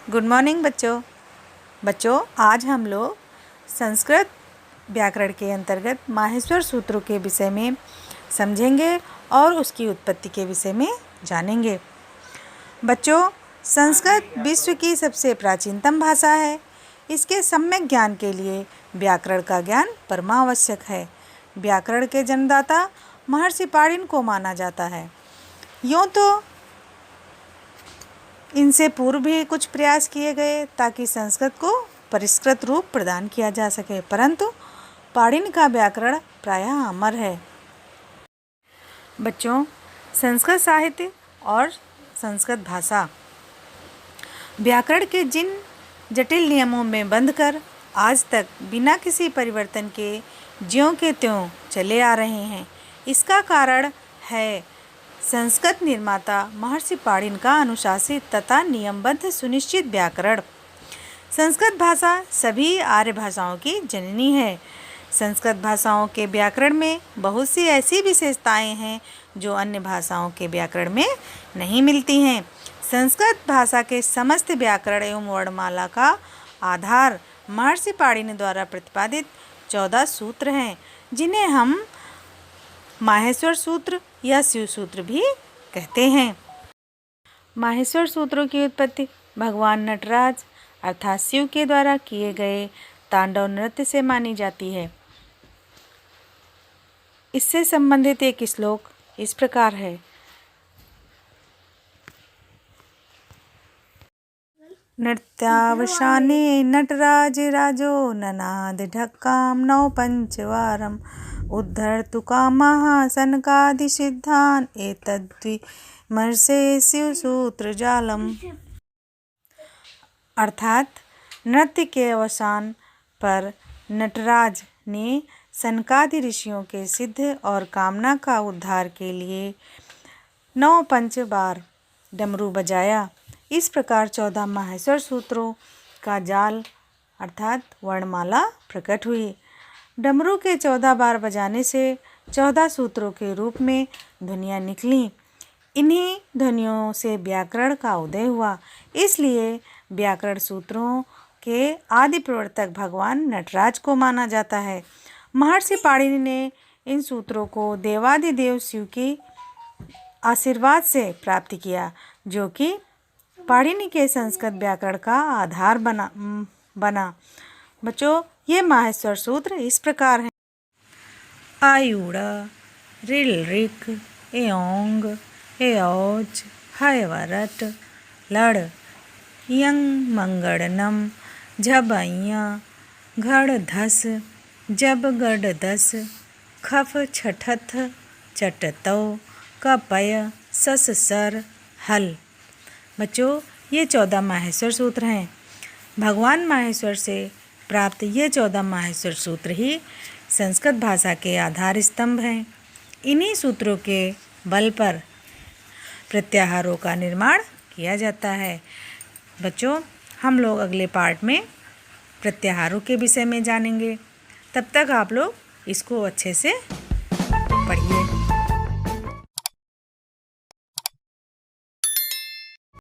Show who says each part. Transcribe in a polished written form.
Speaker 1: Good morning बच्चों आज हम लोग संस्कृत व्याकरण के अंतर्गत माहेश्वर सूत्रों के विषय में समझेंगे और उसकी उत्पत्ति के विषय में जानेंगे। बच्चों, संस्कृत विश्व की सबसे प्राचीनतम भाषा है। इसके सम्यक ज्ञान के लिए व्याकरण का ज्ञान परमावश्यक है। व्याकरण के जन्मदाता महर्षि पाणिनि को माना जाता है। यूँ तो इनसे पूर्व भी कुछ प्रयास किए गए ताकि संस्कृत को परिष्कृत रूप प्रदान किया जा सके, परंतु पाणिनि का व्याकरण प्रायः अमर है। बच्चों, संस्कृत साहित्य और संस्कृत भाषा व्याकरण के जिन जटिल नियमों में बंधकर आज तक बिना किसी परिवर्तन के ज्यों के त्यों चले आ रहे हैं, इसका कारण है संस्कृत निर्माता महर्षि पाणिनि का अनुशासित तथा नियमबद्ध सुनिश्चित व्याकरण। संस्कृत भाषा सभी आर्य भाषाओं की जननी है। संस्कृत भाषाओं के व्याकरण में बहुत सी ऐसी विशेषताएं हैं जो अन्य भाषाओं के व्याकरण में नहीं मिलती हैं। संस्कृत भाषा के समस्त व्याकरण एवं वर्णमाला का आधार महर्षि पाणिनि द्वारा प्रतिपादित 14 सूत्र हैं, जिन्हें हम माहेश्वर सूत्र या शिव सूत्र भी कहते हैं। माहेश्वर सूत्रों की उत्पत्ति भगवान नटराज अर्थात शिव के द्वारा किए गए तांडव नृत्य से मानी जाती है। इससे संबंधित एक श्लोक इस प्रकार है। नृत्यावसाने नटराज राजो ननाद ढक्काम नौ पंचवारम उद्धर्तु कामः सनकादिसिद्धान् एतद्विमर्शे शिवसूत्र जालम। अर्थात नृत्य के अवसान पर नटराज ने सनकादि ऋषियों के सिद्ध और कामना का उद्धार के लिए 9 पंच बार डमरू बजाया। इस प्रकार 14 माहेश्वर सूत्रों का जाल अर्थात वर्णमाला प्रकट हुई। डमरू के 14 बार बजाने से 14 सूत्रों के रूप में ध्वनियाँ निकलीं। इन्हीं ध्वनियों से व्याकरण का उदय हुआ। इसलिए व्याकरण सूत्रों के आदि प्रवर्तक भगवान नटराज को माना जाता है। महर्षि पाणिनि ने इन सूत्रों को देवादिदेव शिव की आशीर्वाद से प्राप्त किया, जो कि पाणिनि के संस्कृत व्याकरण का आधार बना। बच्चों, ये माहेश्वर सूत्र इस प्रकार हैं। आयुड़, रिल रिक, एओंग, एओज, हयवरट, लड़, यंग मंगड़नम, झबैया, घड़ धस, जब गढ़ दस, खफ छठथ, चटतौ, कपय, सस सर, हल। बच्चों, ये 14 माहेश्वर सूत्र हैं। भगवान माहेश्वर से प्राप्त ये 14 माहेश्वर सूत्र ही संस्कृत भाषा के आधार स्तंभ हैं। इन्हीं सूत्रों के बल पर प्रत्याहारों का निर्माण किया जाता है। बच्चों, हम लोग अगले पार्ट में प्रत्याहारों के विषय में जानेंगे। तब तक आप लोग इसको अच्छे से पढ़िए।